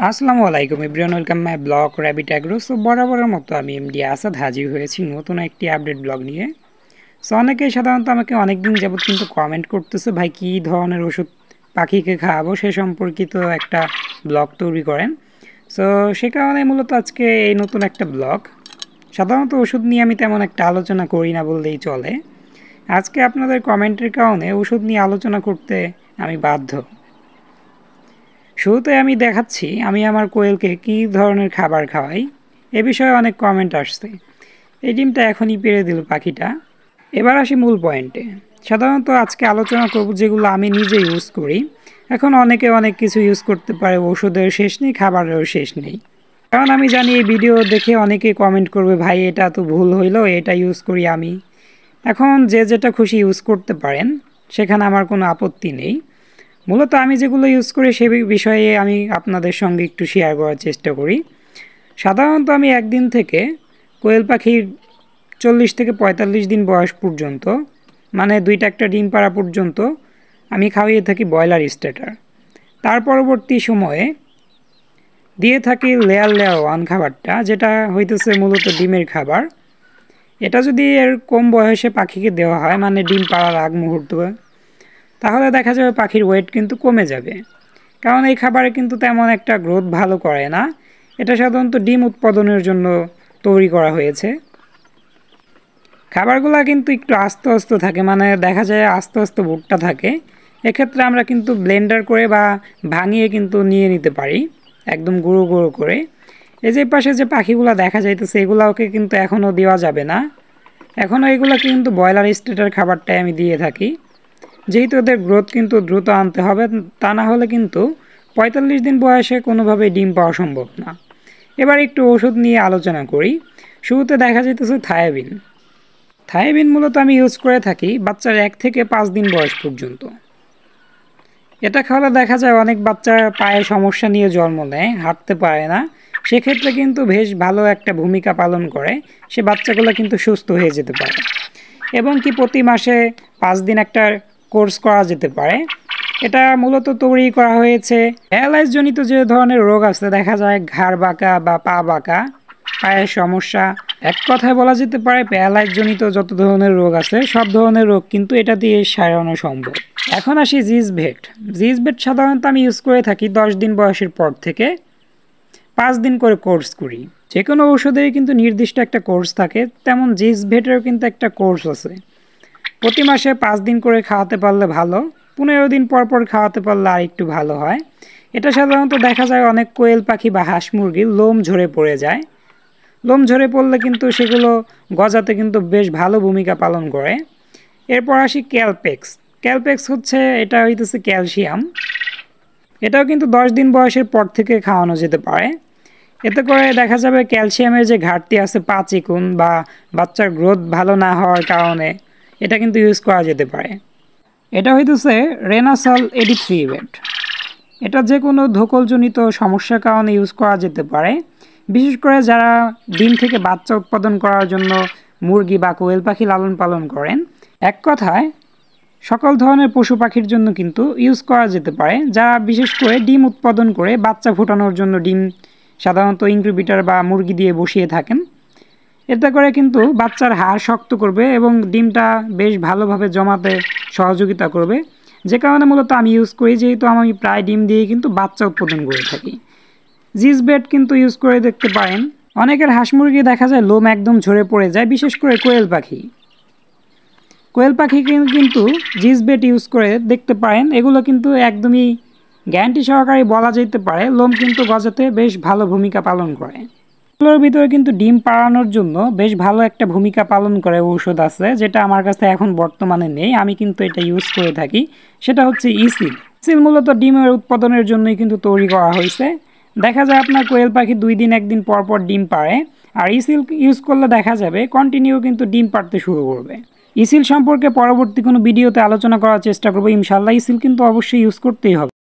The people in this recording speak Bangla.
আসসালামু আলাইকুম everyone, welcome my blog rabbit agro. So বরাবরের মতো আমি এমডি আসাদ হাজির হয়েছি নতুন একটি আপডেট ব্লগ নিয়ে। সো অনেকেই সাধারণত আমাকে অনেক দিন যাবত কিন্তু কমেন্ট করতেছে, ভাই কী ধরনের ওষুধ পাখিকে খাওয়াবো সে সম্পর্কিত একটা ব্লগ তৈরি করেন। সো সে কারণে মূলত আজকে এই নতুন একটা ব্লগ। সাধারণত ওষুধ নিয়ে আমি তেমন একটা আলোচনা করি না বললেই চলে। আজকে আপনাদের কমেন্টের কারণে ওষুধ নিয়ে আলোচনা করতে আমি বাধ্য। শুরুতে আমি দেখাচ্ছি আমি আমার কোয়েলকে কী ধরনের খাবার খাওয়াই। এ বিষয়ে অনেক কমেন্ট আসছে। এই ডিমটা এখনই পেড়ে দিল পাখিটা। এবার আসি মূল পয়েন্টে। সাধারণত আজকে আলোচনা করব যেগুলো আমি নিজে ইউজ করি। এখন অনেকে অনেক কিছু ইউজ করতে পারে, ওষুধের শেষ নেই, খাবারেরও শেষ নেই। কারণ আমি জানি এই ভিডিও দেখে অনেকে কমেন্ট করবে, ভাই এটা তো ভুল হইলো, এটা ইউজ করি আমি। এখন যে যেটা খুশি ইউজ করতে পারেন, সেখানে আমার কোনো আপত্তি নেই। মূলত আমি যেগুলো ইউজ করি সে বিষয়ে আমি আপনাদের সঙ্গে একটু শেয়ার করার চেষ্টা করি। সাধারণত আমি একদিন থেকে কোয়েল পাখির 40 থেকে 45 দিন বয়স পর্যন্ত, মানে 2টা একটা ডিম পাড়া পর্যন্ত আমি খাওয়িয়ে থাকি ব্রয়লার স্টার্টার। তার পরবর্তী সময়ে দিয়ে থাকি লেয়ার 1 খাবারটা, যেটা হইতেছে মূলত ডিমের খাবার। এটা যদি এর কম বয়সে পাখিকে দেওয়া হয়, মানে ডিম পাড়ার আগ মুহূর্ত, তাহলে দেখা যাবে পাখির ওয়েট কিন্তু কমে যাবে। কারণ এই খাবারে কিন্তু তেমন একটা গ্রোথ ভালো করে না। এটা সাধারণত ডিম উৎপাদনের জন্য তৈরি করা হয়েছে। খাবারগুলো কিন্তু একটু আস্তে আস্তে থাকে, মানে দেখা যায় আস্তে আস্তে ভুট্টা থাকে। এক্ষেত্রে আমরা কিন্তু ব্লেন্ডার করে বা ভাঙিয়ে কিন্তু নিয়ে নিতে পারি, একদম গুঁড়ো গুঁড়ো করে। এই যে পাশে যে পাখিগুলো দেখা যাইতেছে, এগুলোকে কিন্তু এখনও দেওয়া যাবে না। এখনও এগুলো কিন্তু ব্রয়লার স্টেটার খাবারটাই আমি দিয়ে থাকি, যেহেতু ওদের গ্রোথ কিন্তু দ্রুত আনতে হবে। তা না হলে কিন্তু 45 দিন বয়সে কোনোভাবেই ডিম পাওয়া সম্ভব না। এবার একটু ওষুধ নিয়ে আলোচনা করি। শুরুতে দেখা যেতেছে থায়াবিন। থায়াবিন মূলত আমি ইউজ করে থাকি বাচ্চার 1 থেকে 5 দিন বয়স পর্যন্ত। এটা খাওয়ালে দেখা যায় অনেক বাচ্চার পায়ে সমস্যা নিয়ে জন্ম নেয়, হাঁটতে পারে না। সেক্ষেত্রে কিন্তু বেশ ভালো একটা ভূমিকা পালন করে, সে বাচ্চাগুলো কিন্তু সুস্থ হয়ে যেতে পারে। এবং কি প্রতি মাসে 5 দিন একটা কোর্স করা যেতে পারে। এটা মূলত তৈরি করা হয়েছে প্যারালাইজ জনিত যে ধরনের রোগ আছে, দেখা যায় ঘাড় বাঁকা বা পা বাঁকা, পায়ের সমস্যা, এক কথায় বলা যেতে পারে প্যারালাইজ জনিত যত ধরনের রোগ আছে সব ধরনের রোগ কিন্তু এটা দিয়ে সারানো সম্ভব। এখন আসি জিসভেট। জিসভেট সাধারণত আমি ইউজ করে থাকি 10 দিন বয়সের পর থেকে 5 দিন করে কোর্স করি। যে কোনো ওষুধেরই কিন্তু নির্দিষ্ট একটা কোর্স থাকে, তেমন জিসভেটেরও কিন্তু একটা কোর্স আছে। প্রতি মাসে 5 দিন করে খাওয়াতে পারলে ভালো, 15 দিন পর পর খাওয়াতে পারলে আর একটু ভালো হয়। এটা সাধারণত দেখা যায় অনেক কোয়েল পাখি বা হাঁস মুরগির লোম ঝরে পড়ে যায়। লোম ঝরে পড়লে কিন্তু সেগুলো গজাতে কিন্তু বেশ ভালো ভূমিকা পালন করে। এরপর আসি ক্যালপেক্স। ক্যালপেক্স হচ্ছে, এটা হইতেছে ক্যালসিয়াম। এটাও কিন্তু 10 দিন বয়সের পর থেকে খাওয়ানো যেতে পারে। এতে করে দেখা যাবে ক্যালসিয়ামের যে ঘাটতি আছে, পা চিকুন বা বাচ্চার গ্রোথ ভালো না হওয়ার কারণে, এটা কিন্তু ইউজ করা যেতে পারে। এটা হইতেছে রেনাসল 83 ওয়েট। এটা যে কোনো ধকলজনিত সমস্যার কারণে ইউজ করা যেতে পারে, বিশেষ করে যারা ডিম থেকে বাচ্চা উৎপাদন করার জন্য মুরগি বা কোয়েল পাখি লালন পালন করেন। এক কথায় সকল ধরনের পশু পাখির জন্য কিন্তু ইউজ করা যেতে পারে, যারা বিশেষ করে ডিম উৎপাদন করে বাচ্চা ফোটানোর জন্য ডিম সাধারণত ইনকিউবেটর বা মুরগি দিয়ে বসিয়ে থাকেন। এতে করে কিন্তু বাচ্চার হাড় শক্ত করবে এবং ডিমটা বেশ ভালোভাবে জমাতে সহযোগিতা করবে, যে কারণে মূলত আমি ইউজ করি, যেহেতু আমি প্রায় ডিম দিয়ে কিন্তু বাচ্চা উৎপাদন করে থাকি। জিসবেট কিন্তু ইউজ করে দেখতে পারেন। অনেকের হাঁস মুরগি দেখা যায় লোম একদম ঝরে পড়ে যায়, বিশেষ করে কোয়েল পাখি। কোয়েল পাখি কিন্তু জিসবেট ইউজ করে দেখতে পারেন। এগুলো কিন্তু একদমই গ্যারান্টি সহকারে বলা যেতে পারে লোম কিন্তু গজাতে বেশ ভালো ভূমিকা পালন করে। এগুলোর ভিতরে কিন্তু ডিম পাড়ানোর জন্য বেশ ভালো একটা ভূমিকা পালন করে ঔষধ আছে, যেটা আমার কাছে এখন বর্তমানে নেই, আমি কিন্তু এটা ইউজ করে থাকি। সেটা হচ্ছে ইসিল। ইসিল মূলত ডিমের উৎপাদনের জন্যই কিন্তু তৈরি করা হয়েছে। দেখা যায় আপনার কোয়েল পাখি 2 দিন 1 দিন পর পর ডিম পাড়ে, আর ইসিল ইউজ করলে দেখা যাবে কন্টিনিউ কিন্তু ডিম পাড়তে শুরু করবে। ইসিল সম্পর্কে পরবর্তী কোনো ভিডিওতে আলোচনা করার চেষ্টা করবো ইনশাল্লাহ। ইসিল কিন্তু অবশ্যই ইউজ করতেই হবে।